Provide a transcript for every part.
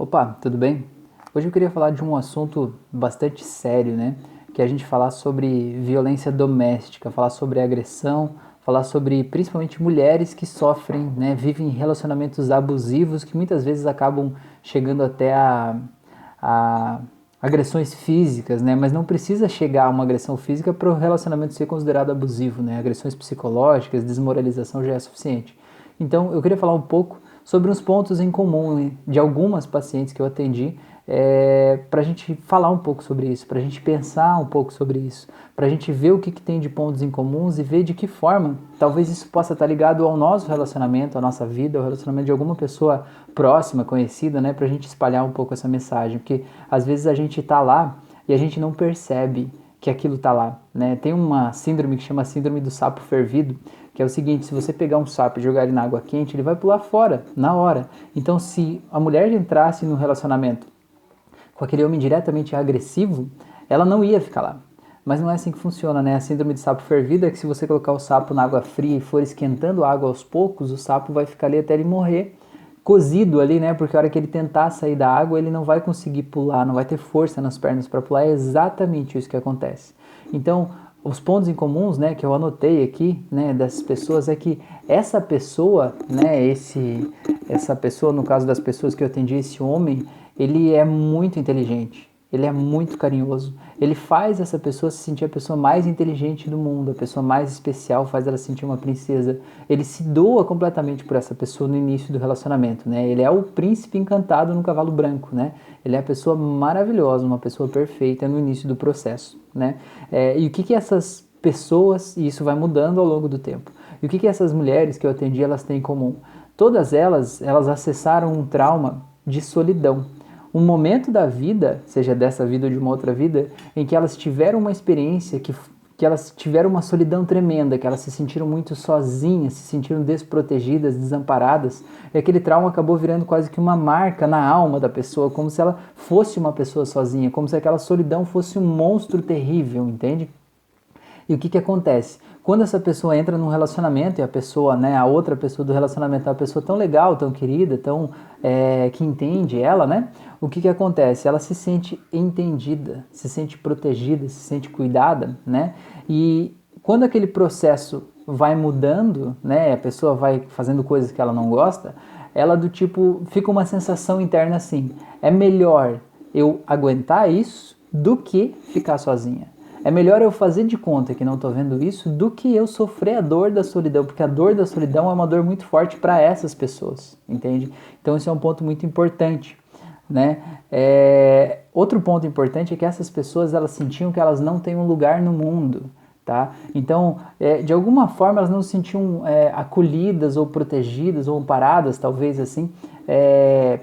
Opa, tudo bem? Hoje eu queria falar de um assunto bastante sério, né? Que é a gente falar sobre violência doméstica, falar sobre agressão, falar sobre principalmente mulheres que sofrem, né? Vivem relacionamentos abusivos que muitas vezes acabam chegando até a agressões físicas, né? Mas não precisa chegar a uma agressão física para o relacionamento ser considerado abusivo, né? Agressões psicológicas, desmoralização já é suficiente. Então, eu queria falar um pouco sobre uns pontos em comum, né, de algumas pacientes que eu atendi, para a gente falar um pouco sobre isso, para a gente pensar um pouco sobre isso, para a gente ver o que tem de pontos em comuns e ver de que forma talvez isso possa estar ligado ao nosso relacionamento, à nossa vida, ao relacionamento de alguma pessoa próxima, conhecida, né, para a gente espalhar um pouco essa mensagem, porque às vezes a gente está lá e a gente não percebe que aquilo está lá, né? Tem uma síndrome que chama síndrome do sapo fervido, que é o seguinte: se você pegar um sapo e jogar ele na água quente, ele vai pular fora, na hora. Então, se a mulher entrasse no relacionamento com aquele homem diretamente agressivo, ela não ia ficar lá. Mas não é assim que funciona, né? A síndrome de sapo fervido é que se você colocar o sapo na água fria e for esquentando a água aos poucos, o sapo vai ficar ali até ele morrer, cozido ali, né? Porque a hora que ele tentar sair da água, ele não vai conseguir pular, não vai ter força nas pernas para pular. É exatamente isso que acontece. Então, os pontos em comuns, né, que eu anotei aqui, né, dessas pessoas é que essa pessoa, né, essa pessoa, no caso das pessoas que eu atendi, esse homem, ele é muito inteligente, ele é muito carinhoso, ele faz essa pessoa se sentir a pessoa mais inteligente do mundo, a pessoa mais especial, faz ela se sentir uma princesa. Ele se doa completamente por essa pessoa no início do relacionamento, né? Ele é o príncipe encantado no cavalo branco, né? Ele é a pessoa maravilhosa, uma pessoa perfeita no início do processo, né? E o que essas pessoas, e isso vai mudando ao longo do tempo, e o que essas mulheres que eu atendi, elas têm em comum? Todas elas acessaram um trauma de solidão, um momento da vida, seja dessa vida ou de uma outra vida, em que elas tiveram uma experiência que elas tiveram uma solidão tremenda, que elas se sentiram muito sozinhas, se sentiram desprotegidas, desamparadas, e aquele trauma acabou virando quase que uma marca na alma da pessoa, como se ela fosse uma pessoa sozinha, como se aquela solidão fosse um monstro terrível, entende? E o que acontece? Quando essa pessoa entra num relacionamento e a pessoa, né, a outra pessoa do relacionamento é uma pessoa tão legal, tão querida, tão que entende ela, né? O que acontece? Ela se sente entendida, se sente protegida, se sente cuidada, né? E quando aquele processo vai mudando, né, a pessoa vai fazendo coisas que ela não gosta, ela do tipo, fica uma sensação interna assim: é melhor eu aguentar isso do que ficar sozinha. É melhor eu fazer de conta que não estou vendo isso do que eu sofrer a dor da solidão, porque a dor da solidão é uma dor muito forte para essas pessoas, entende? Então esse é um ponto muito importante, né? Outro ponto importante é que essas pessoas, elas sentiam que elas não têm um lugar no mundo, tá? Então, de alguma forma elas não se sentiam acolhidas ou protegidas ou amparadas, talvez assim,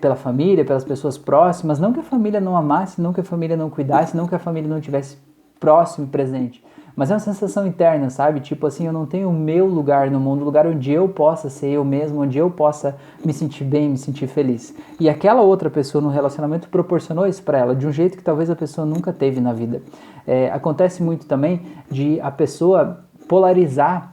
pela família, pelas pessoas próximas. Não que a família não amasse, não que a família não cuidasse, não que a família não tivesse próximo e presente, mas é uma sensação interna, sabe? Tipo assim, eu não tenho o meu lugar no mundo, lugar onde eu possa ser eu mesmo, onde eu possa me sentir bem, me sentir feliz. E aquela outra pessoa no relacionamento proporcionou isso para ela, de um jeito que talvez a pessoa nunca teve na vida. Acontece muito também de a pessoa polarizar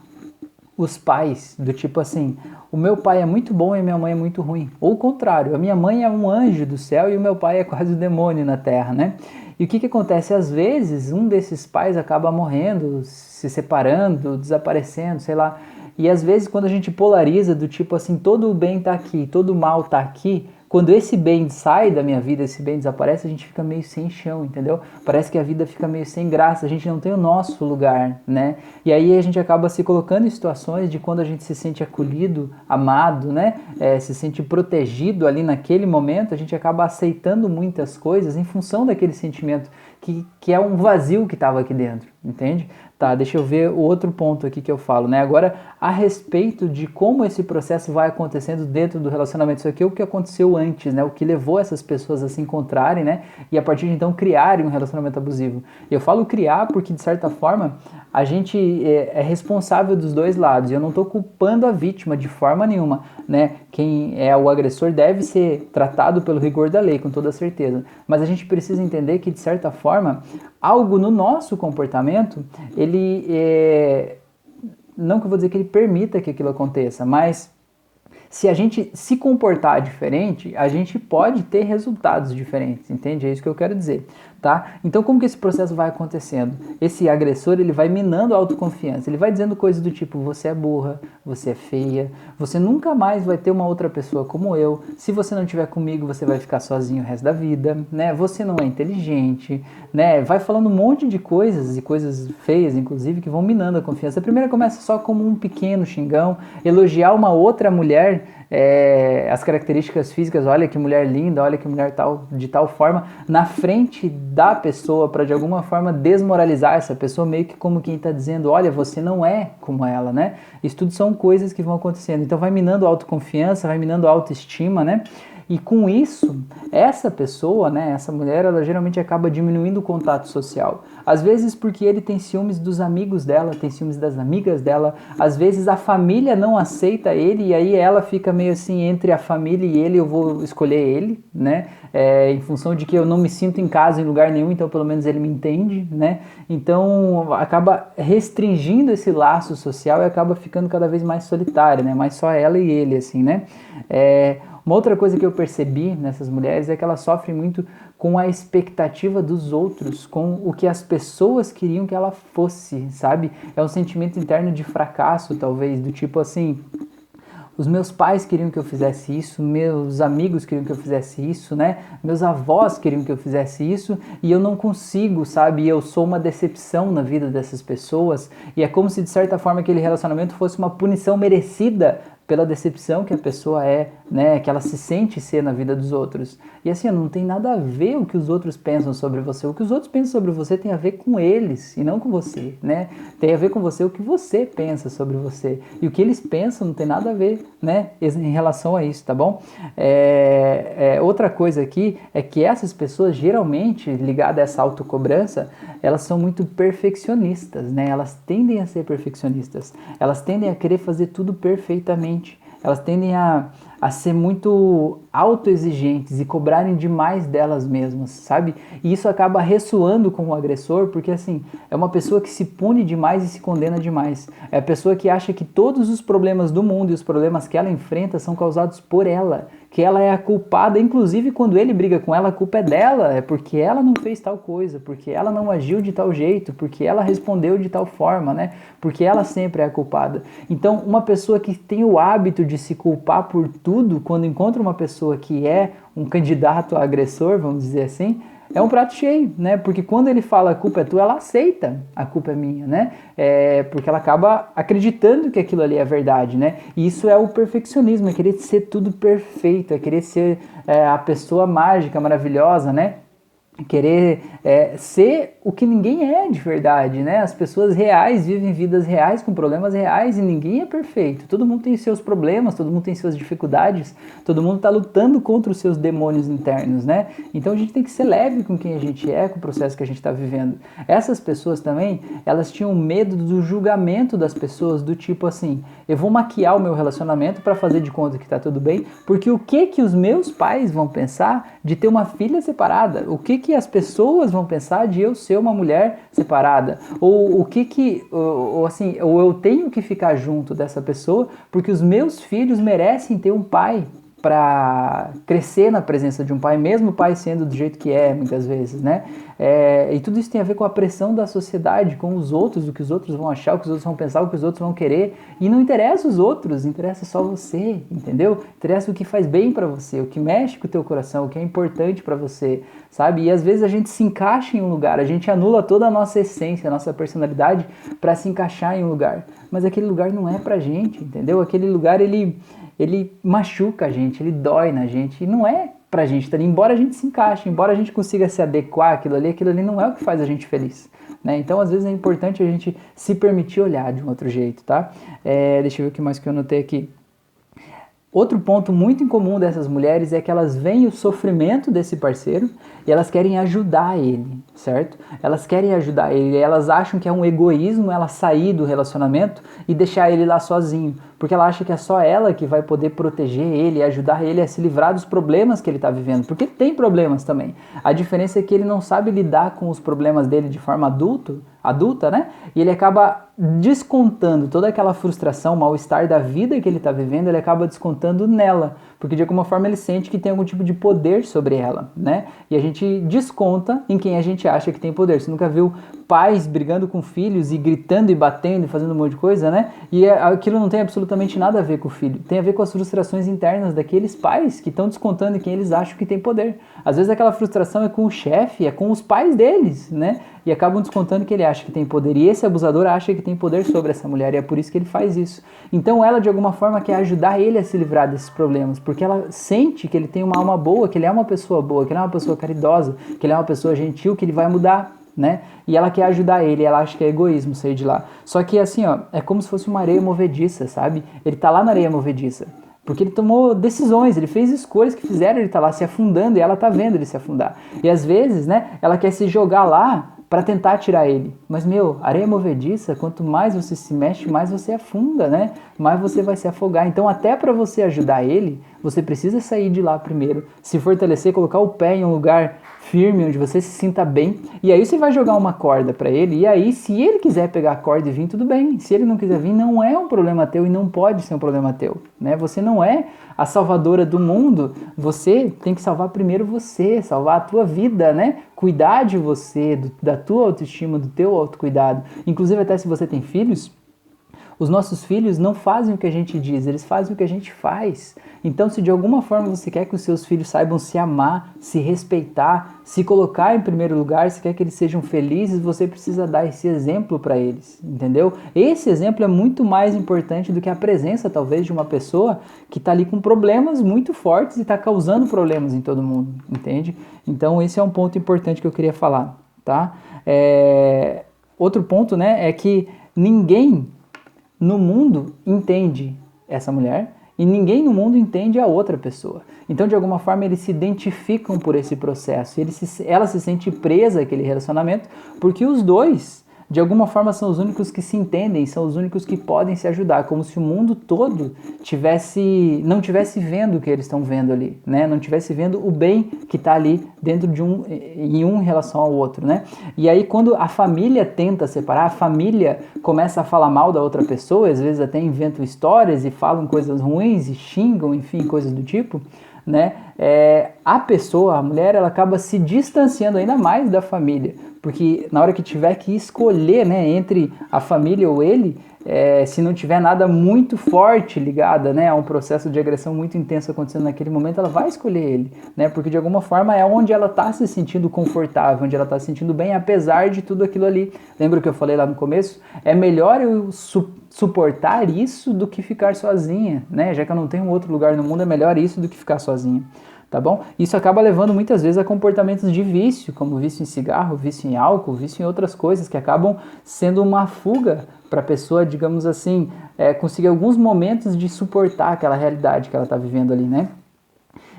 os pais, do tipo assim: o meu pai é muito bom e a minha mãe é muito ruim. Ou o contrário, a minha mãe é um anjo do céu e o meu pai é quase o demônio na terra, né? E o que acontece? Às vezes, um desses pais acaba morrendo, se separando, desaparecendo, sei lá. E às vezes, quando a gente polariza, do tipo assim, todo o bem tá aqui, todo o mal tá aqui, quando esse bem sai da minha vida, esse bem desaparece, a gente fica meio sem chão, entendeu? Parece que a vida fica meio sem graça, a gente não tem o nosso lugar, né? E aí a gente acaba se colocando em situações de quando a gente se sente acolhido, amado, né? Se sente protegido ali naquele momento, a gente acaba aceitando muitas coisas em função daquele sentimento que é um vazio que estava aqui dentro, entende? Tá, deixa eu ver o outro ponto aqui que eu falo, né? Agora, a respeito de como esse processo vai acontecendo dentro do relacionamento. Isso aqui é o que aconteceu antes, né? O que levou essas pessoas a se encontrarem, né? E a partir de então criarem um relacionamento abusivo. E eu falo criar porque, de certa forma, a gente é responsável dos dois lados. E eu não estou culpando a vítima de forma nenhuma, né? Quem é o agressor deve ser tratado pelo rigor da lei, com toda certeza. Mas a gente precisa entender que, de certa forma, algo no nosso comportamento, ele não que eu vou dizer que ele permita que aquilo aconteça, mas se a gente se comportar diferente, a gente pode ter resultados diferentes, entende? É isso que eu quero dizer, tá? Então como que esse processo vai acontecendo? Esse agressor, ele vai minando a autoconfiança, ele vai dizendo coisas do tipo, você é burra, você é feia, você nunca mais vai ter uma outra pessoa como eu, se você não estiver comigo, você vai ficar sozinho o resto da vida, né? Você não é inteligente, né? Vai falando um monte de coisas, e coisas feias, inclusive, que vão minando a confiança. A primeira começa só como um pequeno xingão, elogiar uma outra mulher, as características físicas, olha que mulher linda, olha que mulher de tal forma, na frente da pessoa, para de alguma forma desmoralizar essa pessoa, meio que como quem está dizendo, olha, você não é como ela, né? Isso tudo são coisas que vão acontecendo. Então vai minando a autoconfiança, vai minando a autoestima, né? E com isso, essa pessoa, né, essa mulher, ela geralmente acaba diminuindo o contato social. Às vezes porque ele tem ciúmes dos amigos dela, tem ciúmes das amigas dela, às vezes a família não aceita ele e aí ela fica meio assim, entre a família e ele, eu vou escolher ele, né, em função de que eu não me sinto em casa em lugar nenhum, então pelo menos ele me entende, né, então acaba restringindo esse laço social e acaba ficando cada vez mais solitária, né, mais só ela e ele, assim, né. Uma outra coisa que eu percebi nessas mulheres é que elas sofrem muito com a expectativa dos outros, com o que as pessoas queriam que ela fosse, sabe? É um sentimento interno de fracasso, talvez, do tipo assim, os meus pais queriam que eu fizesse isso, meus amigos queriam que eu fizesse isso, né? Meus avós queriam que eu fizesse isso e eu não consigo, sabe? E eu sou uma decepção na vida dessas pessoas e é como se de certa forma aquele relacionamento fosse uma punição merecida pela decepção que a pessoa é, né, que ela se sente ser na vida dos outros. E assim, não tem nada a ver o que os outros pensam sobre você. O que os outros pensam sobre você tem a ver com eles e não com você, né? Tem a ver com você o que você pensa sobre você. E o que eles pensam não tem nada a ver, né, em relação a isso, tá bom? Outra coisa aqui é que essas pessoas, geralmente, ligadas a essa autocobrança, elas são muito perfeccionistas, né? Elas tendem a ser perfeccionistas. Elas tendem a querer fazer tudo perfeitamente. Elas tendem a ser muito autoexigentes e cobrarem demais delas mesmas, sabe? E isso acaba ressoando com o agressor, porque assim, é uma pessoa que se pune demais e se condena demais. É a pessoa que acha que todos os problemas do mundo e os problemas que ela enfrenta são causados por ela, que ela é a culpada, inclusive quando ele briga com ela, a culpa é dela, é porque ela não fez tal coisa, porque ela não agiu de tal jeito, porque ela respondeu de tal forma, né? Porque ela sempre é a culpada. Então, uma pessoa que tem o hábito de se culpar por tudo, quando encontra uma pessoa que é um candidato a agressor, vamos dizer assim, é um prato cheio, né? Porque quando ele fala a culpa é tua, ela aceita a culpa é minha, né? Porque ela acaba acreditando que aquilo ali é verdade, né? E isso é o perfeccionismo, é querer ser tudo perfeito, é querer ser a pessoa mágica, maravilhosa, né? Querer ser o que ninguém é de verdade, né? As pessoas reais vivem vidas reais com problemas reais e ninguém é perfeito. Todo mundo tem seus problemas, todo mundo tem suas dificuldades, todo mundo está lutando contra os seus demônios internos, né? Então a gente tem que ser leve com quem a gente é, com o processo que a gente está vivendo. Essas pessoas também, elas tinham medo do julgamento das pessoas, do tipo assim, eu vou maquiar o meu relacionamento para fazer de conta que está tudo bem, porque o que os meus pais vão pensar de ter uma filha separada? O que as pessoas vão pensar de eu ser uma mulher separada? Ou ou eu tenho que ficar junto dessa pessoa porque os meus filhos merecem ter um pai para crescer na presença de um pai, mesmo o pai sendo do jeito que é, muitas vezes, né? E tudo isso tem a ver com a pressão da sociedade, com os outros, o que os outros vão achar, o que os outros vão pensar, o que os outros vão querer. E não interessa os outros, interessa só você, entendeu? Interessa o que faz bem para você, o que mexe com o teu coração, o que é importante para você, sabe? E às vezes a gente se encaixa em um lugar, a gente anula toda a nossa essência, a nossa personalidade para se encaixar em um lugar. Mas aquele lugar não é pra gente, entendeu? Aquele lugar, ele machuca a gente, ele dói na gente, e não é pra gente, tá ali. Embora a gente se encaixe, embora a gente consiga se adequar àquilo ali não é o que faz a gente feliz, né? Então, às vezes é importante a gente se permitir olhar de um outro jeito, tá? Deixa eu ver o que mais que eu anotei aqui. Outro ponto muito incomum dessas mulheres é que elas veem o sofrimento desse parceiro e elas querem ajudar ele, certo? Elas querem ajudar ele, elas acham que é um egoísmo ela sair do relacionamento e deixar ele lá sozinho, porque ela acha que é só ela que vai poder proteger ele e ajudar ele a se livrar dos problemas que ele está vivendo, porque ele tem problemas também. A diferença é que ele não sabe lidar com os problemas dele de forma adulta, né? E ele acaba descontando toda aquela frustração, mal-estar da vida que ele está vivendo, ele acaba descontando nela, porque de alguma forma ele sente que tem algum tipo de poder sobre ela, né? E a gente desconta em quem a gente acha que tem poder. Você nunca viu pais brigando com filhos e gritando e batendo e fazendo um monte de coisa, né? E aquilo não tem absolutamente nada a ver com o filho. Tem a ver com as frustrações internas daqueles pais que estão descontando em quem eles acham que tem poder. Às vezes aquela frustração é com o chefe, é com os pais deles, né? E acabam descontando que ele acha que tem poder. E esse abusador acha que tem poder sobre essa mulher, e é por isso que ele faz isso. Então ela, de alguma forma, quer ajudar ele a se livrar desses problemas, porque ela sente que ele tem uma alma boa, que ele é uma pessoa boa, que ele é uma pessoa caridosa, que ele é uma pessoa gentil, que ele vai mudar, né? E ela quer ajudar ele, ela acha que é egoísmo sair de lá. Só que assim, ó, é como se fosse uma areia movediça, sabe? Ele tá lá na areia movediça, porque ele tomou decisões, ele fez escolhas que fizeram ele tá lá se afundando, e ela tá vendo ele se afundar. E às vezes, né, ela quer se jogar lá para tentar tirar ele. Mas, areia movediça, quanto mais você se mexe, mais você afunda, né? Mais você vai se afogar. Então, até para você ajudar ele, você precisa sair de lá primeiro, se fortalecer, colocar o pé em um lugar firme, onde você se sinta bem, e aí você vai jogar uma corda para ele, e aí se ele quiser pegar a corda e vir, tudo bem. Se ele não quiser vir, não é um problema teu e não pode ser um problema teu, né? Você não é a salvadora do mundo, você tem que salvar primeiro você, salvar a tua vida, né? Cuidar de você, da tua autoestima, do teu autocuidado. Inclusive até se você tem filhos, os nossos filhos não fazem o que a gente diz, eles fazem o que a gente faz. Então, se de alguma forma você quer que os seus filhos saibam se amar, se respeitar, se colocar em primeiro lugar, se quer que eles sejam felizes, você precisa dar esse exemplo para eles, entendeu? Esse exemplo é muito mais importante do que a presença, talvez, de uma pessoa que está ali com problemas muito fortes e está causando problemas em todo mundo, entende? Então, esse é um ponto importante que eu queria falar, tá? Outro ponto, né, é que ninguém no mundo entende essa mulher e ninguém no mundo entende a outra pessoa. Então, de alguma forma, eles se identificam por esse processo. Ela se sente presa àquele relacionamento porque os dois, de alguma forma, são os únicos que se entendem, são os únicos que podem se ajudar, como se o mundo todo não tivesse vendo o que eles estão vendo ali, né? Não tivesse vendo o bem que está ali dentro de em relação ao outro, né? E aí, quando a família tenta separar, a família começa a falar mal da outra pessoa, às vezes até inventam histórias e falam coisas ruins e xingam, enfim, coisas do tipo, né? A pessoa, a mulher, ela acaba se distanciando ainda mais da família, porque na hora que tiver que escolher, né, entre a família ou ele, se não tiver nada muito forte ligado, né, a um processo de agressão muito intenso acontecendo naquele momento, ela vai escolher ele, né, porque de alguma forma é onde ela está se sentindo confortável, onde ela está se sentindo bem, apesar de tudo aquilo ali. Lembra o que eu falei lá no começo? É melhor eu suportar isso do que ficar sozinha, né, já que eu não tenho outro lugar no mundo, é melhor isso do que ficar sozinha. Tá bom? Isso acaba levando muitas vezes a comportamentos de vício, como vício em cigarro, vício em álcool, vício em outras coisas, que acabam sendo uma fuga para a pessoa, digamos assim, conseguir alguns momentos de suportar aquela realidade que ela está vivendo ali, né?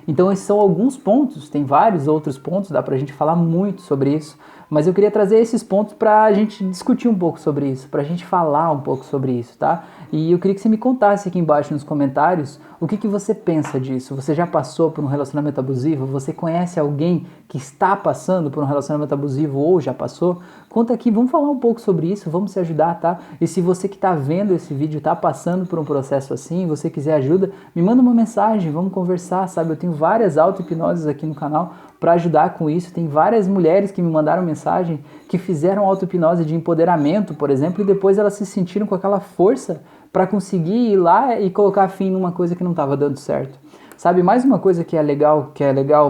Então esses são alguns pontos, tem vários outros pontos, dá pra gente falar muito sobre isso, mas eu queria trazer esses pontos pra gente discutir um pouco sobre isso, pra gente falar um pouco sobre isso, tá? E eu queria que você me contasse aqui embaixo nos comentários o que você pensa disso. Você já passou por um relacionamento abusivo? Você conhece alguém que está passando por um relacionamento abusivo ou já passou? Conta aqui, vamos falar um pouco sobre isso, vamos se ajudar, tá? E se você que está vendo esse vídeo está passando por um processo assim, você quiser ajuda, me manda uma mensagem, vamos conversar, sabe? Eu tenho várias auto-hipnoses aqui no canal para ajudar com isso. Tem várias mulheres que me mandaram mensagem que fizeram auto-hipnose de empoderamento, por exemplo, e depois elas se sentiram com aquela força para conseguir ir lá e colocar fim numa coisa que não estava dando certo. Sabe, mais uma coisa que é legal,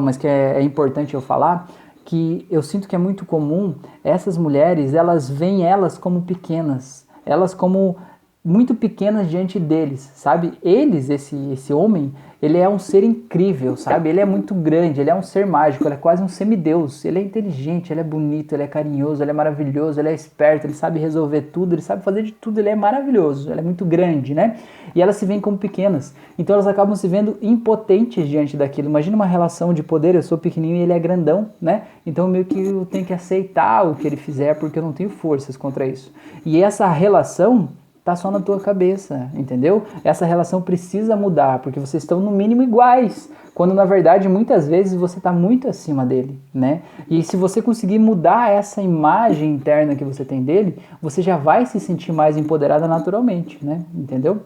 mas que é importante eu falar, que eu sinto que é muito comum, essas mulheres, elas veem elas como pequenas, elas como muito pequenas diante deles, sabe? Esse homem, ele é um ser incrível, sabe? Ele é muito grande, ele é um ser mágico, ele é quase um semideus, ele é inteligente, ele é bonito, ele é carinhoso, ele é maravilhoso, ele é esperto, ele sabe resolver tudo, ele sabe fazer de tudo, ele é maravilhoso, ele é muito grande, né? E elas se veem como pequenas, então elas acabam se vendo impotentes diante daquilo. Imagina uma relação de poder, eu sou pequenininho e ele é grandão, né? Então meio que eu tenho que aceitar o que ele fizer porque eu não tenho forças contra isso. E essa relação tá só na tua cabeça, entendeu? Essa relação precisa mudar, porque vocês estão no mínimo iguais, quando na verdade muitas vezes você está muito acima dele, né? E se você conseguir mudar essa imagem interna que você tem dele, você já vai se sentir mais empoderada naturalmente, né? Entendeu?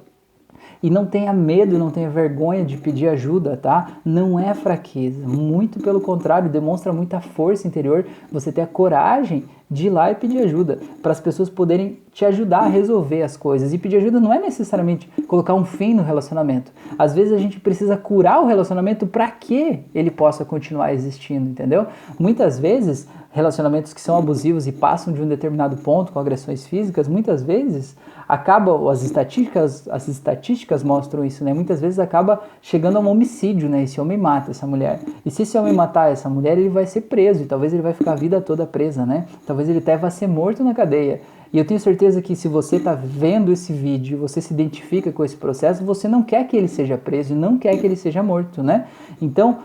E não tenha medo, não tenha vergonha de pedir ajuda, tá? Não é fraqueza, muito pelo contrário, demonstra muita força interior você ter a coragem de ir lá e pedir ajuda, para as pessoas poderem te ajudar a resolver as coisas. E pedir ajuda não é necessariamente colocar um fim no relacionamento. Às vezes a gente precisa curar o relacionamento para que ele possa continuar existindo, entendeu? Muitas vezes, relacionamentos que são abusivos e passam de um determinado ponto com agressões físicas, muitas vezes as estatísticas mostram isso, né? Muitas vezes acaba chegando a um homicídio, né? Esse homem mata essa mulher. E se esse homem matar essa mulher, ele vai ser preso e talvez ele vai ficar a vida toda presa, né? Talvez ele até vá ser morto na cadeia. E eu tenho certeza que se você está vendo esse vídeo e você se identifica com esse processo, você não quer que ele seja preso e não quer que ele seja morto, né? Então,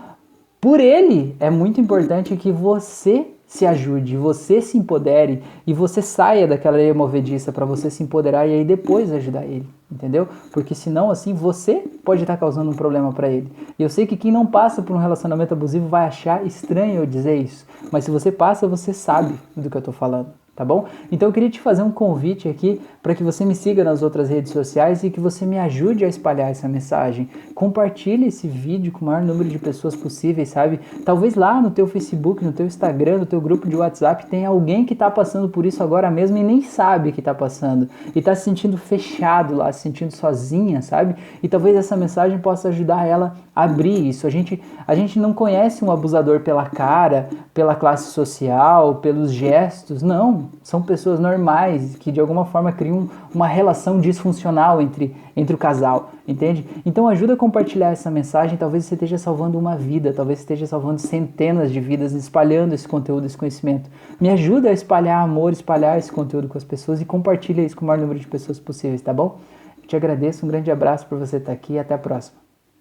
por ele, é muito importante que você se ajude, você se empodere e você saia daquela areia movediça para você se empoderar e aí depois ajudar ele, entendeu? Porque senão assim você pode estar causando um problema para ele. E eu sei que quem não passa por um relacionamento abusivo vai achar estranho eu dizer isso, mas se você passa, você sabe do que eu tô falando. Tá bom? Então eu queria te fazer um convite aqui para que você me siga nas outras redes sociais e que você me ajude a espalhar essa mensagem. Compartilhe esse vídeo com o maior número de pessoas possíveis, sabe? Talvez lá no teu Facebook, no teu Instagram, no teu grupo de WhatsApp tenha alguém que está passando por isso agora mesmo e nem sabe que está passando. E está se sentindo fechado lá, se sentindo sozinha, sabe? E talvez essa mensagem possa ajudar ela a abrir isso. A gente não conhece um abusador pela cara, pela classe social, pelos gestos, não. São pessoas normais que de alguma forma criam uma relação disfuncional entre o casal, entende? Então ajuda a compartilhar essa mensagem, talvez você esteja salvando uma vida, talvez você esteja salvando centenas de vidas, espalhando esse conteúdo, esse conhecimento. Me ajuda a espalhar amor, espalhar esse conteúdo com as pessoas e compartilha isso com o maior número de pessoas possíveis, tá bom? Eu te agradeço, um grande abraço por você estar aqui e até a próxima.